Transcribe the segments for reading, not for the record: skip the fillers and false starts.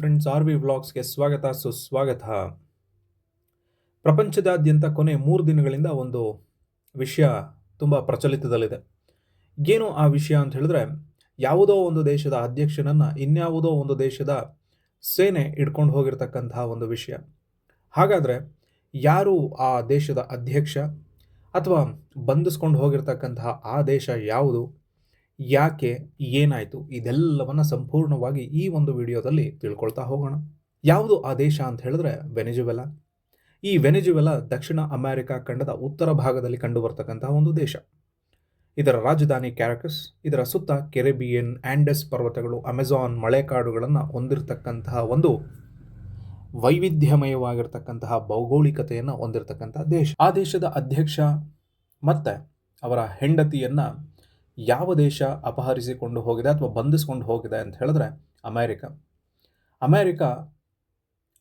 Friends, R V ವ್ಲಾಗ್ಸ್ಗೆ ಸ್ವಾಗತ ಸುಸ್ವಾಗತ. ಪ್ರಪಂಚದಾದ್ಯಂತ ಕೊನೆ 3 ದಿನಗಳಿಂದ ಒಂದು ವಿಷಯ ತುಂಬ ಪ್ರಚಲಿತದಲ್ಲಿದೆ. ಏನು ಆ ವಿಷಯ ಅಂತ ಹೇಳಿದ್ರೆ, ಯಾವುದೋ ಒಂದು ದೇಶದ ಅಧ್ಯಕ್ಷನನ್ನು ಇನ್ಯಾವುದೋ ಒಂದು ದೇಶದ ಸೇನೆ ಹಿಡ್ಕೊಂಡು ಹೋಗಿರ್ತಕ್ಕಂತಹ ಒಂದು ವಿಷಯ. ಹಾಗಾದರೆ ಯಾರು ಆ ದೇಶದ ಅಧ್ಯಕ್ಷ ಅಥವಾ ಬಂಧಿಸ್ಕೊಂಡು ಹೋಗಿರ್ತಕ್ಕಂತಹ ಆ ದೇಶ ಯಾವುದು, ಯಾಕೆ, ಏನಾಯಿತು, ಇದೆಲ್ಲವನ್ನು ಸಂಪೂರ್ಣವಾಗಿ ಈ ಒಂದು ವಿಡಿಯೋದಲ್ಲಿ ತಿಳ್ಕೊಳ್ತಾ ಹೋಗೋಣ. ಯಾವುದು ಆ ದೇಶ ಅಂತ ಹೇಳಿದ್ರೆ ವೆನೆಜುವೆಲಾ. ಈ ವೆನೆಜುವೆಲಾ ದಕ್ಷಿಣ ಅಮೆರಿಕ ಖಂಡದ ಉತ್ತರ ಭಾಗದಲ್ಲಿ ಕಂಡುಬರ್ತಕ್ಕಂತಹ ಒಂದು ದೇಶ. ಇದರ ರಾಜಧಾನಿ ಕ್ಯಾರಕಸ್. ಇದರ ಸುತ್ತ ಕೆರೆಬಿಯನ್, ಆಂಡೆಸ್ ಪರ್ವತಗಳು, ಅಮೆಜಾನ್ ಮಳೆಕಾಡುಗಳನ್ನು ಹೊಂದಿರತಕ್ಕಂತಹ ಒಂದು ವೈವಿಧ್ಯಮಯವಾಗಿರ್ತಕ್ಕಂತಹ ಭೌಗೋಳಿಕತೆಯನ್ನು ಹೊಂದಿರತಕ್ಕಂತಹ ದೇಶ. ಆ ದೇಶದ ಅಧ್ಯಕ್ಷ ಮತ್ತು ಅವರ ಹೆಂಡತಿಯನ್ನು ಯಾವ ದೇಶ ಅಪಹರಿಸಿಕೊಂಡು ಹೋಗಿದೆ ಅಥವಾ ಬಂಧಿಸಿಕೊಂಡು ಹೋಗಿದೆ ಅಂತ ಹೇಳಿದ್ರೆ ಅಮೆರಿಕ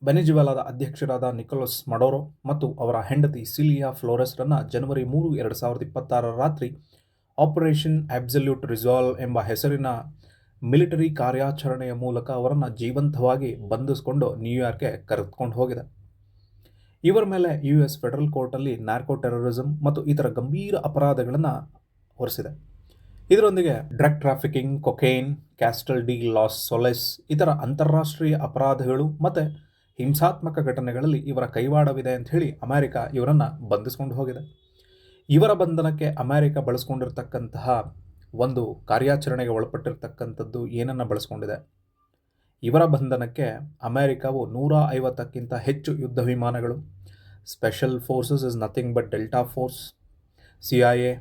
ವೆನೆಜುವೆಲಾದ ಅಧ್ಯಕ್ಷರಾದ ನಿಕೋಲಸ್ ಮಡೋರೋ ಮತ್ತು ಅವರ ಹೆಂಡತಿ ಸಿಲಿಯಾ ಫ್ಲೋರೆಸ್ರನ್ನು ಜನವರಿ 3, 2026 ರಾತ್ರಿ ಆಪರೇಷನ್ ಅಬ್ಸಲ್ಯೂಟ್ ರಿಸಾಲ್ವ್ ಎಂಬ ಹೆಸರಿನ ಮಿಲಿಟರಿ ಕಾರ್ಯಾಚರಣೆಯ ಮೂಲಕ ಅವರನ್ನು ಜೀವಂತವಾಗಿ ಬಂಧಿಸಿಕೊಂಡು ನ್ಯೂಯಾರ್ಕ್ಗೆ ಕರೆದುಕೊಂಡು ಹೋಗಿದೆ. ಇವರ ಮೇಲೆ US ಫೆಡರಲ್ ಕೋರ್ಟಲ್ಲಿ ನಾರ್ಕೋ ಟೆರರಿಸಮ್ ಮತ್ತು ಇತರ ಗಂಭೀರ ಅಪರಾಧಗಳನ್ನು ಹೊರಿಸಿದೆ. ಇದರೊಂದಿಗೆ drug trafficking, cocaine, Cartel de los Soles, ಇತರ ಅಂತಾರಾಷ್ಟ್ರೀಯ ಅಪರಾಧಗಳು ಮತ್ತು ಹಿಂಸಾತ್ಮಕ ಘಟನೆಗಳಲ್ಲಿ ಇವರ ಕೈವಾಡವಿದೆ ಅಂತ ಹೇಳಿ ಅಮೆರಿಕ ಇವರನ್ನು ಬಂಧಿಸಿಕೊಂಡು ಹೋಗಿದೆ. ಇವರ ಬಂಧನಕ್ಕೆ ಅಮೆರಿಕ ಬಳಸ್ಕೊಂಡಿರ್ತಕ್ಕಂತಹ ಒಂದು ಕಾರ್ಯಾಚರಣೆಗೆ ಒಳಪಟ್ಟಿರ್ತಕ್ಕಂಥದ್ದು ಏನನ್ನು ಬಳಸ್ಕೊಂಡಿದೆ? ಇವರ ಬಂಧನಕ್ಕೆ ಅಮೆರಿಕವು 150ಕ್ಕಿಂತ ಹೆಚ್ಚು ಯುದ್ಧ ವಿಮಾನಗಳು, special forces is nothing but delta force, CIA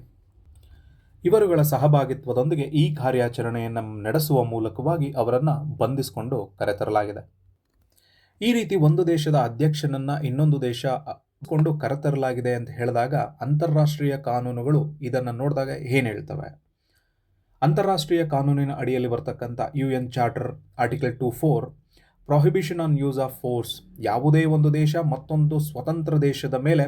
ಇವರುಗಳ ಸಹಭಾಗಿತ್ವದೊಂದಿಗೆ ಈ ಕಾರ್ಯಾಚರಣೆಯನ್ನು ನಡೆಸುವ ಮೂಲಕವಾಗಿ ಅವರನ್ನು ಬಂಧಿಸಿಕೊಂಡು ಕರೆತರಲಾಗಿದೆ. ಈ ರೀತಿ ಒಂದು ದೇಶದ ಅಧ್ಯಕ್ಷನನ್ನು ಇನ್ನೊಂದು ದೇಶ ಕೊಂಡು ಕರೆತರಲಾಗಿದೆ ಅಂತ ಹೇಳಿದಾಗ ಅಂತಾರಾಷ್ಟ್ರೀಯ ಕಾನೂನುಗಳು ಇದನ್ನು ನೋಡಿದಾಗ ಏನು ಹೇಳ್ತವೆ? ಅಂತಾರಾಷ್ಟ್ರೀಯ ಕಾನೂನಿನ ಅಡಿಯಲ್ಲಿ ಬರ್ತಕ್ಕಂಥ UN charter article 2(4) prohibition on use of force. ಯಾವುದೇ ಒಂದು ದೇಶ ಮತ್ತೊಂದು ಸ್ವತಂತ್ರ ದೇಶದ ಮೇಲೆ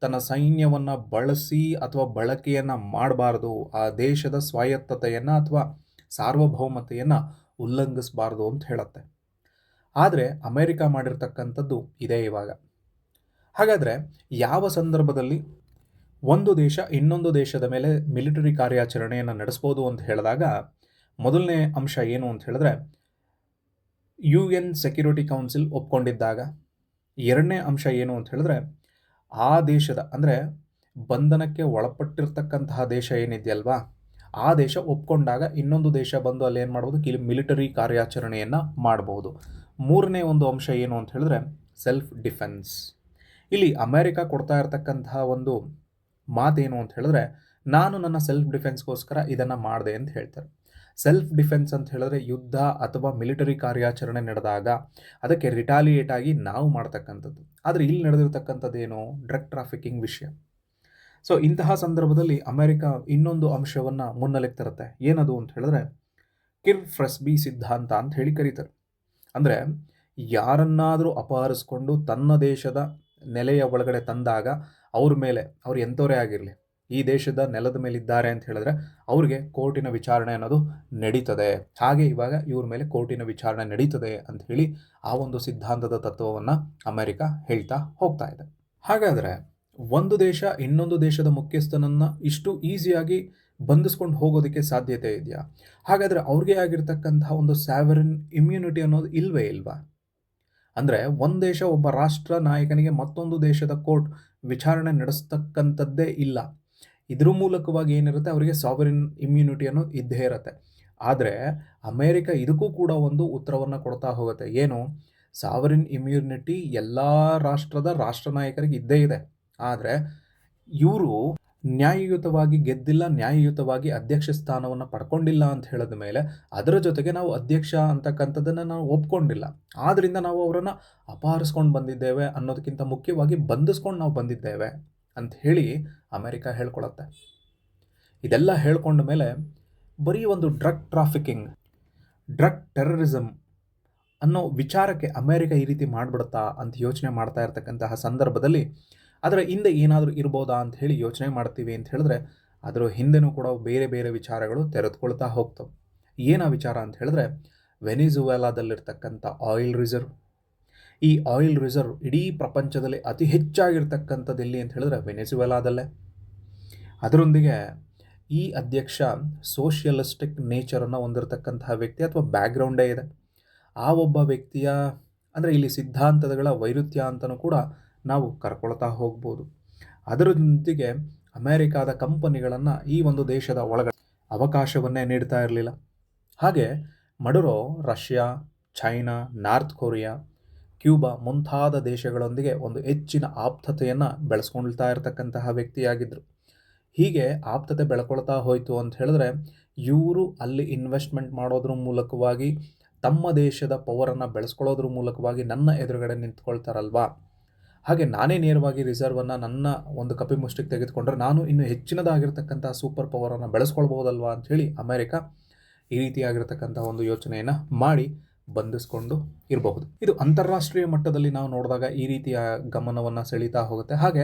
ತನ್ನ ಸೈನ್ಯವನ್ನು ಬಳಸಿ ಅಥವಾ ಬಳಕೆಯನ್ನು ಮಾಡಬಾರ್ದು, ಆ ದೇಶದ ಸ್ವಾಯತ್ತತೆಯನ್ನು ಅಥವಾ ಸಾರ್ವಭೌಮತೆಯನ್ನು ಉಲ್ಲಂಘಿಸಬಾರ್ದು ಅಂತ ಹೇಳುತ್ತೆ. ಆದರೆ ಅಮೆರಿಕ ಮಾಡಿರ್ತಕ್ಕಂಥದ್ದು ಇದೇ ಇವಾಗ. ಹಾಗಾದರೆ ಯಾವ ಸಂದರ್ಭದಲ್ಲಿ ಒಂದು ದೇಶ ಇನ್ನೊಂದು ದೇಶದ ಮೇಲೆ ಮಿಲಿಟರಿ ಕಾರ್ಯಾಚರಣೆಯನ್ನು ನಡೆಸ್ಬೋದು ಅಂತ ಹೇಳಿದಾಗ ಮೊದಲನೇ ಅಂಶ ಏನು ಅಂತ ಹೇಳಿದ್ರೆ UN ಸೆಕ್ಯೂರಿಟಿ ಕೌನ್ಸಿಲ್ ಒಪ್ಕೊಂಡಿದ್ದಾಗ. ಎರಡನೇ ಅಂಶ ಏನು ಅಂತ ಹೇಳಿದ್ರೆ ಆ ದೇಶದ ಅಂದರೆ ಬಂಧನಕ್ಕೆ ಒಳಪಟ್ಟಿರ್ತಕ್ಕಂತಹ ದೇಶ ಏನಿದೆಯಲ್ವಾ, ಆ ದೇಶ ಒಪ್ಕೊಂಡಾಗ ಇನ್ನೊಂದು ದೇಶ ಬಂದು ಅಲ್ಲಿ ಏನು ಮಾಡ್ಬೋದು, ಮಿಲಿಟರಿ ಕಾರ್ಯಾಚರಣೆಯನ್ನು ಮಾಡಬಹುದು. ಮೂರನೇ ಒಂದು ಅಂಶ ಏನು ಅಂತ ಹೇಳಿದ್ರೆ ಸೆಲ್ಫ್ ಡಿಫೆನ್ಸ್. ಇಲ್ಲಿ ಅಮೆರಿಕ ಕೊಡ್ತಾ ಇರತಕ್ಕಂತಹ ಒಂದು ಮಾತೇನು ಅಂತ ಹೇಳಿದ್ರೆ, ನಾನು ನನ್ನ ಸೆಲ್ಫ್ ಡಿಫೆನ್ಸ್ಗೋಸ್ಕರ ಇದನ್ನು ಮಾಡಿದೆ ಅಂತ ಹೇಳ್ತಾರೆ. ಸೆಲ್ಫ್ ಡಿಫೆನ್ಸ್ ಅಂತ ಹೇಳಿದ್ರೆ ಯುದ್ಧ ಅಥವಾ ಮಿಲಿಟರಿ ಕಾರ್ಯಾಚರಣೆ ನಡೆದಾಗ ಅದಕ್ಕೆ ರಿಟಾಲಿಯೇಟ್ ಆಗಿ ನಾವು ಮಾಡ್ತಕ್ಕಂಥದ್ದು. ಆದರೆ ಇಲ್ಲಿ ನಡೆದಿರ್ತಕ್ಕಂಥದ್ದೇನು, ಡ್ರಗ್ ಟ್ರಾಫಿಕಿಂಗ್ ವಿಷಯ. ಸೊ ಇಂತಹ ಸಂದರ್ಭದಲ್ಲಿ ಅಮೆರಿಕ ಇನ್ನೊಂದು ಅಂಶವನ್ನು ಮುನ್ನೆಲೆಗೆ ತರುತ್ತೆ. ಏನದು ಅಂತ ಹೇಳಿದ್ರೆ ಕಿರ್ ಫ್ರೆಸ್ಬಿ ಸಿದ್ಧಾಂತ ಅಂತ ಹೇಳಿ ಕರೀತಾರೆ. ಅಂದರೆ ಯಾರನ್ನಾದರೂ ಅಪಹರಿಸ್ಕೊಂಡು ತನ್ನ ದೇಶದ ನೆಲೆಯ ಒಳಗಡೆ ತಂದಾಗ ಅವ್ರ ಮೇಲೆ, ಅವ್ರು ಎಂಥವರೇ ಆಗಿರಲಿ, ಈ ದೇಶದ ನೆಲದ ಮೇಲೆ ಇದ್ದಾರೆ ಅಂತ ಹೇಳಿದ್ರೆ ಅವ್ರಿಗೆ ಕೋರ್ಟಿನ ವಿಚಾರಣೆ ಅನ್ನೋದು ನಡೀತದೆ. ಹಾಗೆ ಇವಾಗ ಇವ್ರ ಮೇಲೆ ಕೋರ್ಟಿನ ವಿಚಾರಣೆ ನಡೀತದೆ ಅಂತ ಹೇಳಿ ಆ ಒಂದು ಸಿದ್ಧಾಂತದ ತತ್ವವನ್ನು ಅಮೆರಿಕ ಹೇಳ್ತಾ ಹೋಗ್ತಾ ಇದೆ. ಹಾಗಾದರೆ ಒಂದು ದೇಶ ಇನ್ನೊಂದು ದೇಶದ ಮುಖ್ಯಸ್ಥನನ್ನು ಇಷ್ಟು ಈಸಿಯಾಗಿ ಬಂಧಿಸ್ಕೊಂಡು ಹೋಗೋದಕ್ಕೆ ಸಾಧ್ಯತೆ ಇದೆಯಾ? ಹಾಗಾದರೆ ಅವ್ರಿಗೆ ಆಗಿರ್ತಕ್ಕಂತಹ ಒಂದು ಸಾವರಿನ್ ಇಮ್ಯುನಿಟಿ ಅನ್ನೋದು ಇಲ್ವೇ ಇಲ್ವಾ? ಅಂದರೆ ಒಂದು ದೇಶ ಒಬ್ಬ ರಾಷ್ಟ್ರ ನಾಯಕನಿಗೆ ಮತ್ತೊಂದು ದೇಶದ ಕೋರ್ಟ್ ವಿಚಾರಣೆ ನಡೆಸ್ತಕ್ಕಂಥದ್ದೇ ಇಲ್ಲ. ಇದ್ರ ಮೂಲಕವಾಗಿ ಏನಿರುತ್ತೆ, ಅವರಿಗೆ ಸಾವರಿನ್ ಇಮ್ಯುನಿಟಿ ಅನ್ನೋದು ಇದ್ದೇ ಇರುತ್ತೆ. ಆದರೆ ಅಮೆರಿಕ ಇದಕ್ಕೂ ಕೂಡ ಒಂದು ಉತ್ತರವನ್ನು ಕೊಡ್ತಾ ಹೋಗುತ್ತೆ. ಏನು, ಸಾವರಿನ್ ಇಮ್ಯುನಿಟಿ ಎಲ್ಲ ರಾಷ್ಟ್ರದ ರಾಷ್ಟ್ರ ನಾಯಕರಿಗೆ ಇದ್ದೇ ಇದೆ. ಆದರೆ ಇವರು ನ್ಯಾಯಯುತವಾಗಿ ಗೆದ್ದಿಲ್ಲ, ನ್ಯಾಯಯುತವಾಗಿ ಅಧ್ಯಕ್ಷ ಸ್ಥಾನವನ್ನು ಪಡ್ಕೊಂಡಿಲ್ಲ ಅಂತ ಹೇಳಿದ ಮೇಲೆ ಅದರ ಜೊತೆಗೆ ನಾವು ಅಧ್ಯಕ್ಷ ಅಂತಕ್ಕಂಥದ್ದನ್ನು ನಾವು ಒಪ್ಕೊಂಡಿಲ್ಲ, ಆದ್ದರಿಂದ ನಾವು ಅವರನ್ನು ಅಪಹರಿಸ್ಕೊಂಡು ಬಂದಿದ್ದೇವೆ ಅನ್ನೋದಕ್ಕಿಂತ ಮುಖ್ಯವಾಗಿ ಬಂಧಿಸ್ಕೊಂಡು ನಾವು ಬಂದಿದ್ದೇವೆ ಅಂತ ಹೇಳಿ ಅಮೆರಿಕ ಹೇಳ್ಕೊಳತ್ತೆ. ಇದೆಲ್ಲ ಹೇಳ್ಕೊಂಡ ಮೇಲೆ ಬರೀ ಒಂದು ಡ್ರಗ್ ಟ್ರಾಫಿಕಿಂಗ್, ಡ್ರಗ್ ಟೆರರಿಸಮ್ ಅನ್ನೋ ವಿಚಾರಕ್ಕೆ ಅಮೆರಿಕ ಈ ರೀತಿ ಮಾಡಿಬಿಡುತ್ತಾ ಅಂತ ಯೋಚನೆ ಮಾಡ್ತಾ ಇರ್ತಕ್ಕಂತಹ ಸಂದರ್ಭದಲ್ಲಿ ಅದರ ಹಿಂದೆ ಏನಾದರೂ ಇರ್ಬೋದಾ ಅಂತ ಹೇಳಿ ಯೋಚನೆ ಮಾಡ್ತೀವಿ ಅಂತ ಹೇಳಿದ್ರೆ ಅದರ ಹಿಂದೆನೂ ಕೂಡ ಬೇರೆ ಬೇರೆ ವಿಚಾರಗಳು ತೆರೆದುಕೊಳ್ತಾ ಹೋಗ್ತವೆ. ಏನು ವಿಚಾರ ಅಂತ ಹೇಳಿದ್ರೆ ವೆನಿಜುವೆಲಾದಲ್ಲಿರ್ತಕ್ಕಂಥ ಆಯಿಲ್ ರಿಸರ್ವ್. ಈ ಆಯಿಲ್ ರಿಸರ್ವ್ ಇಡೀ ಪ್ರಪಂಚದಲ್ಲಿ ಅತಿ ಹೆಚ್ಚಾಗಿರ್ತಕ್ಕಂಥದ್ದು ಎಲ್ಲಿ ಅಂತ ಹೇಳಿದ್ರೆ ವೆನಿಜುವೆಲಾದಲ್ಲೇ. ಅದರೊಂದಿಗೆ ಈ ಅಧ್ಯಕ್ಷ ಸೋಷಿಯಲಿಸ್ಟಿಕ್ ನೇಚರನ್ನು ಹೊಂದಿರತಕ್ಕಂತಹ ವ್ಯಕ್ತಿ ಅಥವಾ ಬ್ಯಾಕ್ಗ್ರೌಂಡೇ ಇದೆ. ಆ ಒಬ್ಬ ವ್ಯಕ್ತಿಯ ಅಂದರೆ ಇಲ್ಲಿ ಸಿದ್ಧಾಂತಗಳ ವೈರುಧ್ಯ ಅಂತಲೂ ಕೂಡ ನಾವು ಕರ್ಕೊಳ್ತಾ ಹೋಗ್ಬೋದು. ಅದರೊಂದಿಗೆ ಅಮೇರಿಕಾದ ಕಂಪನಿಗಳನ್ನು ಈ ಒಂದು ದೇಶದ ಒಳಗಡೆ ಅವಕಾಶವನ್ನೇ ನೀಡ್ತಾ ಇರಲಿಲ್ಲ. ಹಾಗೆ Maduro Russia, China, North Korea, Cuba ಮುಂತಾದ ದೇಶಗಳೊಂದಿಗೆ ಒಂದು ಹೆಚ್ಚಿನ ಆಪ್ತತೆಯನ್ನು ಬೆಳೆಸ್ಕೊಳ್ತಾ ಇರತಕ್ಕಂತಹ ವ್ಯಕ್ತಿಯಾಗಿದ್ದರು. ಹೀಗೆ ಆಪ್ತತೆ ಬೆಳ್ಕೊಳ್ತಾ ಹೋಯಿತು ಅಂತ ಹೇಳಿದ್ರೆ ಇವರು ಅಲ್ಲಿ ಇನ್ವೆಸ್ಟ್ಮೆಂಟ್ ಮಾಡೋದ್ರ ಮೂಲಕವಾಗಿ ತಮ್ಮ ದೇಶದ ಪವರನ್ನು ಬೆಳೆಸ್ಕೊಳ್ಳೋದ್ರ ಮೂಲಕವಾಗಿ ನನ್ನ ಎದುರುಗಡೆ ನಿಂತ್ಕೊಳ್ತಾರಲ್ವಾ, ಹಾಗೆ ನಾನೇ ನೇರವಾಗಿ ರಿಸರ್ವನ್ನು ನನ್ನ ಒಂದು ಕಪಿಮುಷ್ಟಿಗೆ ತೆಗೆದುಕೊಂಡ್ರೆ ನಾನು ಇನ್ನೂ ಹೆಚ್ಚಿನದಾಗಿರ್ತಕ್ಕಂಥ ಸೂಪರ್ ಪವರನ್ನು ಬೆಳೆಸ್ಕೊಳ್ಬೋದಲ್ವಾ ಅಂಥೇಳಿ ಅಮೆರಿಕ ಈ ರೀತಿಯಾಗಿರ್ತಕ್ಕಂಥ ಒಂದು ಯೋಚನೆಯನ್ನು ಮಾಡಿ ಬಂಧಿಸ್ಕೊಂಡು ಇರಬಹುದು. ಇದು ಅಂತಾರಾಷ್ಟ್ರೀಯ ಮಟ್ಟದಲ್ಲಿ ನಾವು ನೋಡಿದಾಗ ಈ ರೀತಿಯ ಗಮನವನ್ನು ಸೆಳೀತಾ ಹೋಗುತ್ತೆ. ಹಾಗೆ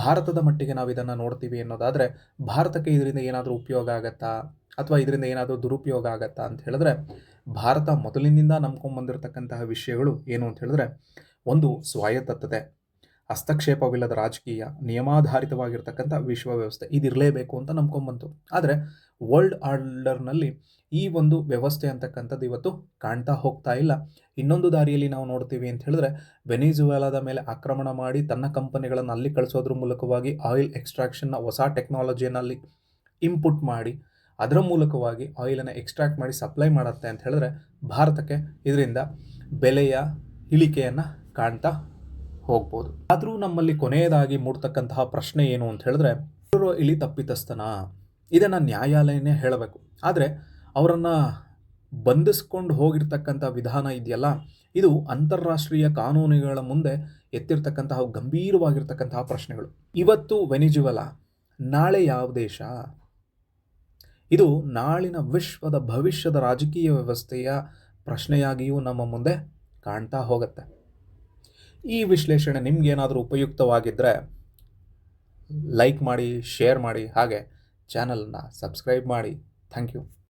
ಭಾರತದ ಮಟ್ಟಿಗೆ ನಾವು ಇದನ್ನು ನೋಡ್ತೀವಿ ಅನ್ನೋದಾದರೆ ಭಾರತಕ್ಕೆ ಇದರಿಂದ ಏನಾದರೂ ಉಪಯೋಗ ಆಗತ್ತಾ ಅಥವಾ ಇದರಿಂದ ಏನಾದರೂ ದುರುಪಯೋಗ ಆಗತ್ತಾ ಅಂತ ಹೇಳಿದ್ರೆ, ಭಾರತ ಮೊದಲಿನಿಂದ ನಂಬ್ಕೊಂಡ್ಬಂದಿರತಕ್ಕಂತಹ ವಿಷಯಗಳು ಏನು ಅಂತ ಹೇಳಿದ್ರೆ, ಒಂದು ಸ್ವಾಯತ್ತತೆ, ಹಸ್ತಕ್ಷೇಪವಿಲ್ಲದ ರಾಜಕೀಯ, ನಿಯಮಾಧಾರಿತವಾಗಿರ್ತಕ್ಕಂಥ ವಿಶ್ವ ವ್ಯವಸ್ಥೆ ಇದಿರಲೇಬೇಕು ಅಂತ ನಂಬ್ಕೊಂಡ್ಬಂತು. ಆದರೆ ವರ್ಲ್ಡ್ ಆರ್ಡರ್ನಲ್ಲಿ ಈ ಒಂದು ವ್ಯವಸ್ಥೆ ಅಂತಕ್ಕಂಥದ್ದು ಇವತ್ತು ಕಾಣ್ತಾ ಹೋಗ್ತಾ ಇಲ್ಲ. ಇನ್ನೊಂದು ದಾರಿಯಲ್ಲಿ ನಾವು ನೋಡ್ತೀವಿ ಅಂತ ಹೇಳಿದ್ರೆ, ವೆನಿಜುವೆಲಾದ ಮೇಲೆ ಆಕ್ರಮಣ ಮಾಡಿ ತನ್ನ ಕಂಪನಿಗಳನ್ನು ಅಲ್ಲಿ ಕಳಿಸೋದ್ರ ಮೂಲಕವಾಗಿ ಆಯಿಲ್ ಎಕ್ಸ್ಟ್ರಾಕ್ಷನ್ನ ಹೊಸ ಟೆಕ್ನಾಲಜಿಯನ್ನು ಅಲ್ಲಿ ಇಂಪುಟ್ ಮಾಡಿ ಅದರ ಮೂಲಕವಾಗಿ ಆಯಿಲನ್ನು ಎಕ್ಸ್ಟ್ರಾಕ್ಟ್ ಮಾಡಿ ಸಪ್ಲೈ ಮಾಡುತ್ತೆ ಅಂತ ಹೇಳಿದ್ರೆ, ಭಾರತಕ್ಕೆ ಇದರಿಂದ ಬೆಲೆಯ ಇಳಿಕೆಯನ್ನು ಕಾಣ್ತಾ ಹೋಗ್ಬೋದು. ಆದರೂ ನಮ್ಮಲ್ಲಿ ಕೊನೆಯದಾಗಿ ಮೂಡ್ತಕ್ಕಂತಹ ಪ್ರಶ್ನೆ ಏನು ಅಂತ ಹೇಳಿದ್ರೆ, ಇಳಿ ತಪ್ಪಿತಸ್ಥನ, ಇದನ್ನು ನ್ಯಾಯಾಲಯನೇ ಹೇಳಬೇಕು. ಆದರೆ ಅವರನ್ನು ಬಂಧಿಸ್ಕೊಂಡು ಹೋಗಿರ್ತಕ್ಕಂಥ ವಿಧಾನ ಇದೆಯಲ್ಲ, ಇದು ಅಂತಾರಾಷ್ಟ್ರೀಯ ಕಾನೂನುಗಳ ಮುಂದೆ ಎತ್ತಿರ್ತಕ್ಕಂತಹ ಗಂಭೀರವಾಗಿರ್ತಕ್ಕಂತಹ ಪ್ರಶ್ನೆಗಳು. ಇವತ್ತು ವೆನಿಜುವೆಲಾ, ನಾಳೆ ಯಾವ ದೇಶ? ಇದು ನಾಳಿನ ವಿಶ್ವದ ಭವಿಷ್ಯದ ರಾಜಕೀಯ ವ್ಯವಸ್ಥೆಯ ಪ್ರಶ್ನೆಯಾಗಿಯೂ ನಮ್ಮ ಮುಂದೆ ಕಾಣ್ತಾ ಹೋಗುತ್ತೆ. ಈ ವಿಶ್ಲೇಷಣೆ ನಿಮಗೇನಾದರೂ ಉಪಯುಕ್ತವಾಗಿದ್ದರೆ ಲೈಕ್ ಮಾಡಿ, ಶೇರ್ ಮಾಡಿ, ಹಾಗೆ ಚಾನಲನ್ನು ಸಬ್ಸ್ಕ್ರೈಬ್ ಮಾಡಿ. Thank you.